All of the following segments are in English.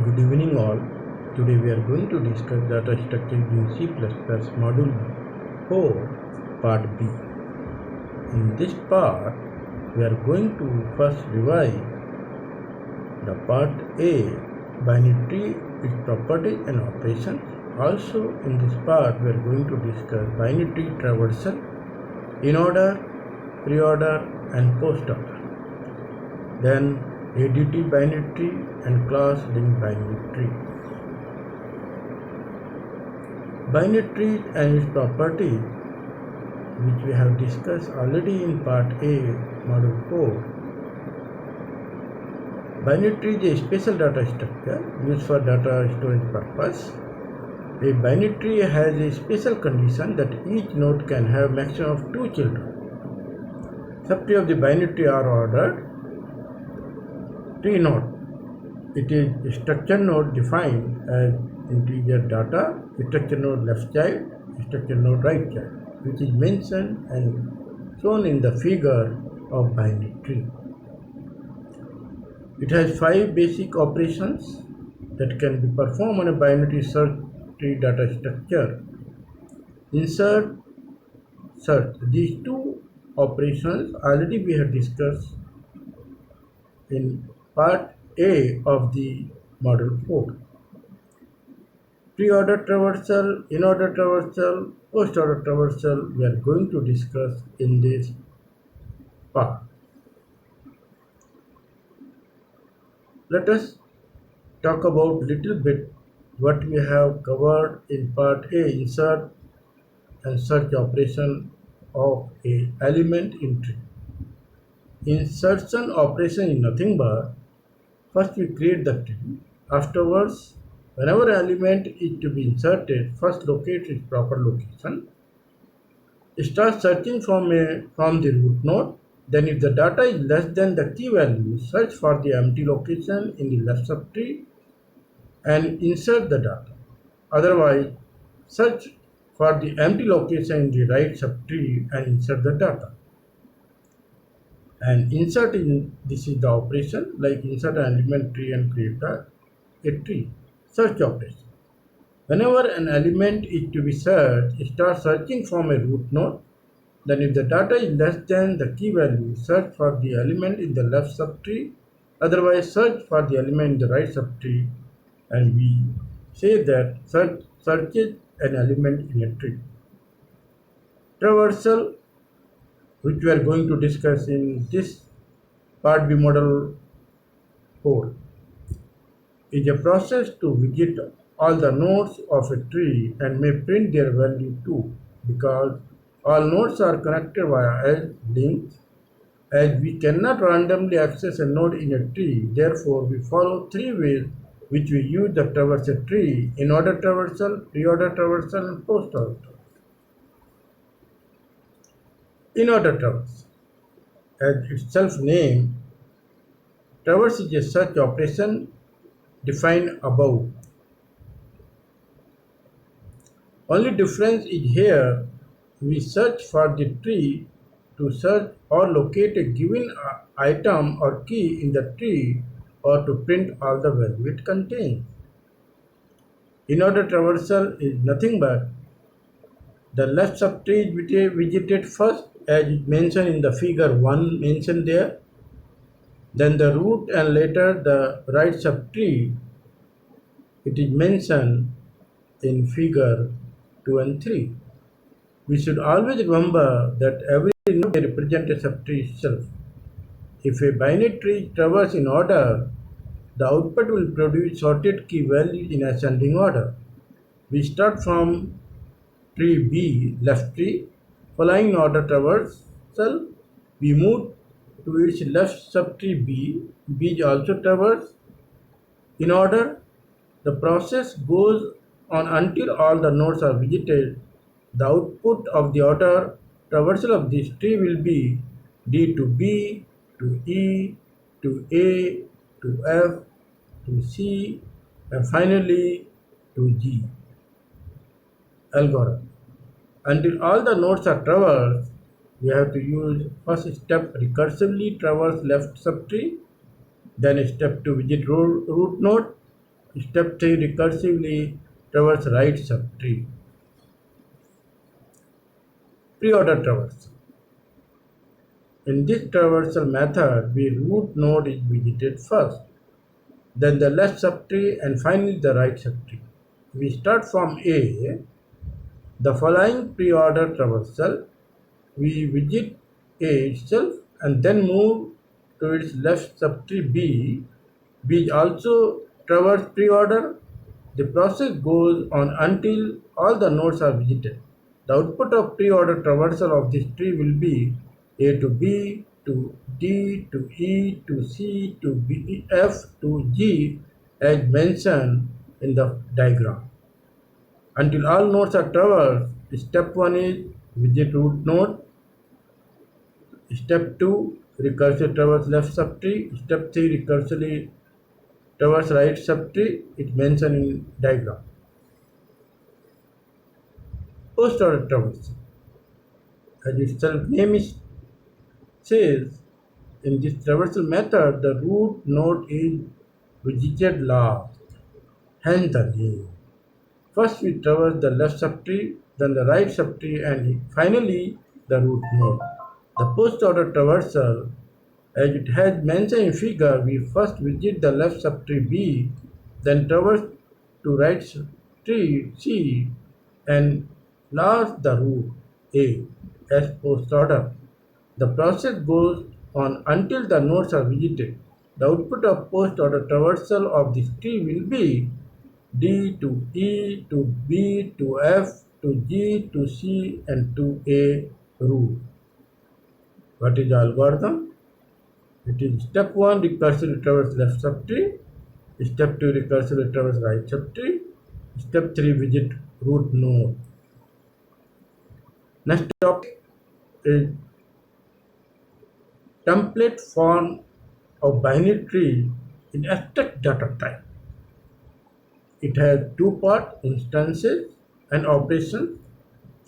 Good evening all. Today we are going to discuss data structure in C++ module 4 part B. In this part we are going to first revise the part A, binary tree, its properties and operations. Also in this part we are going to discuss binary tree traversal, in-order, pre-order and post-order. Then ADT binary tree and class linked binary tree. Binary tree and its properties, which we have discussed already in part A, module 4. Binary tree is a special data structure used for data storage purpose. A binary tree has a special condition that each node can have maximum of 2 children. Subtree of the binary tree are ordered. Tree node. It is a structure node defined as integer data, structure node left child, structure node right child, which is mentioned and shown in the figure of binary tree. It has 5 basic operations that can be performed on a binary search tree data structure. Insert, search. These two operations already we have discussed in part A of the module 4. Pre-order traversal, in-order traversal, post-order traversal we are going to discuss in this part. Let us talk about little bit what we have covered in part A, insert and search operation of a element in tree. Insertion operation is nothing but first we create the tree. Afterwards, whenever element is to be inserted, first locate its proper location. Start searching from the root node. Then if the data is less than the key value, search for the empty location in the left subtree and insert the data. Otherwise, search for the empty location in the right subtree and insert the data. And insert in this is the operation like insert an element tree and create a tree. Search operation. Whenever an element is to be searched, start searching from a root node. Then if the data is less than the key value, search for the element in the left subtree. Otherwise, search for the element in the right subtree. And we say that searches an element in a tree. Traversal, which we are going to discuss in this part B model 4, is a process to visit all the nodes of a tree and may print their value too, because all nodes are connected via edge links. As we cannot randomly access a node in a tree, therefore we follow 3 ways which we use to traverse a tree: in-order traversal, pre-order traversal, and post-order traversal. In-order traversal, as itself name, traverse is a search operation defined above. Only difference is here we search for the tree to search or locate a given item or key in the tree or to print all the value it contains. In-order traversal is nothing but the left subtree is visited first as mentioned in the figure 1 mentioned there, then the root and later the right subtree. It is mentioned in figure 2 and 3. We should always remember that every node represents a subtree itself. If a binary tree traverses in order, the output will produce sorted key values in ascending order. We start from tree B, left tree. Following order traversal, we move to its left subtree B. B is also traversed in order. The process goes on until all the nodes are visited. The output of the order traversal of this tree will be D to B, to E, to A, to F, to C, and finally to G algorithm. Until all the nodes are traversed, we have to use first step recursively traverse left subtree, then step to visit root node, Step 3, recursively traverse right subtree. Pre-order traversal. In this traversal method, the root node is visited first, then the left subtree, and finally the right subtree. We start from A. The following pre-order traversal, we visit A itself and then move to its left subtree B. B is also traverse pre-order. The process goes on until all the nodes are visited. The output of pre-order traversal of this tree will be A to B to D to E to C to B, F to G as mentioned in the diagram. Until all nodes are traversed, step 1 is visit root node. Step 2, recursive traverse left subtree. Step 3, recursively traverse right subtree. It's mentioned in diagram. Post-order traversal. As its self-name says, in this traversal method, the root node is visited last, hence the name. First we traverse the left subtree, then the right subtree, and finally the root node. The post-order traversal, as it has mentioned in figure, we first visit the left subtree B, then traverse to right tree C, and last the root A as post-order. The process goes on until the nodes are visited. The output of post-order traversal of this tree will be D to E to B to F to G to C and to A root. What is the algorithm? It is step 1, recursively traverse left subtree. Step 2, recursively traverse right subtree. Step 3, visit root node. Next topic is template form of binary tree in abstract data type. It has two parts, instances and operations.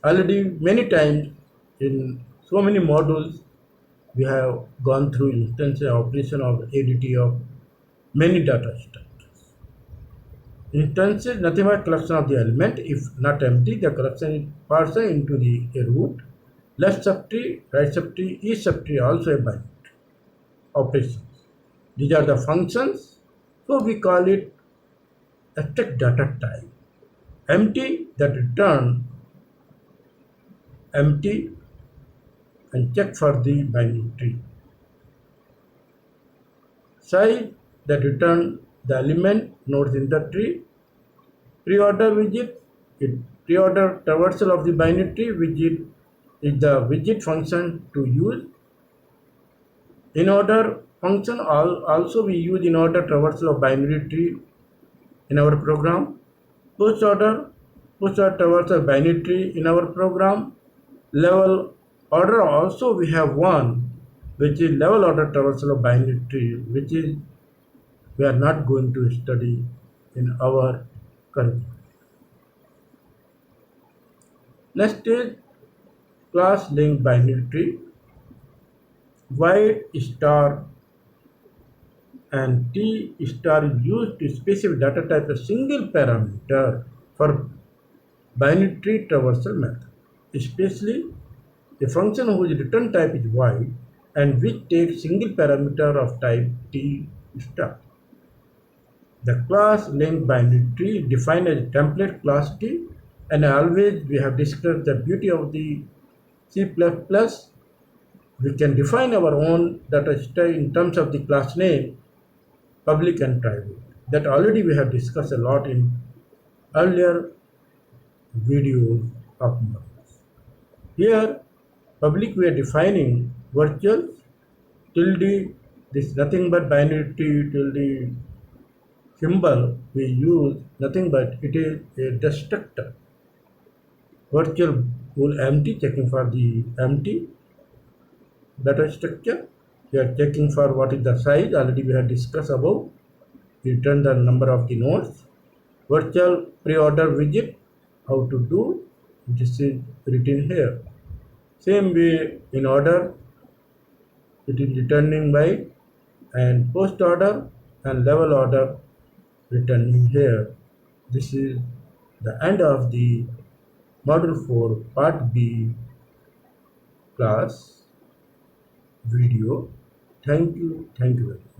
Already many times in so many modules we have gone through instance operation of ADT of many data structures. Instance is nothing but collection of the element. If not empty, the collection is parsed into the root. Left subtree, right subtree, each subtree also a binary operations. These are the functions. So we call it abstract data type. Empty that return empty and check for the binary tree. Size that return the element nodes in the tree. Pre-order widget, pre-order traversal of the binary tree widget is the widget function to use. In order function also we use in order traversal of binary tree in our program. Post-order traversal binary tree in our program. Level order also we have one, which is level order traversal of binary tree, which is we are not going to study in our curriculum. Next is class linked binary tree. Void star and T star is used to specify data type a single parameter for binary tree traversal method, especially a function whose return type is void and which takes single parameter of type T star. The class linked binary tree defined as template class T, and always we have discussed the beauty of the C++. We can define our own data type in terms of the class name, public and private. That already we have discussed a lot in earlier videos of models. Here, public we are defining virtual tilde. This is nothing but binary tree tilde symbol we use nothing but it is a destructor. Virtual will empty, checking for the empty data structure. We are checking for what is the size. Already we have discussed above. Return the number of the nodes. Virtual pre-order widget, how to do. This is written here. Same way in order, it is returning by and post order and level order returning here. This is the end of the Module 4 Part B class video. Thank you very much.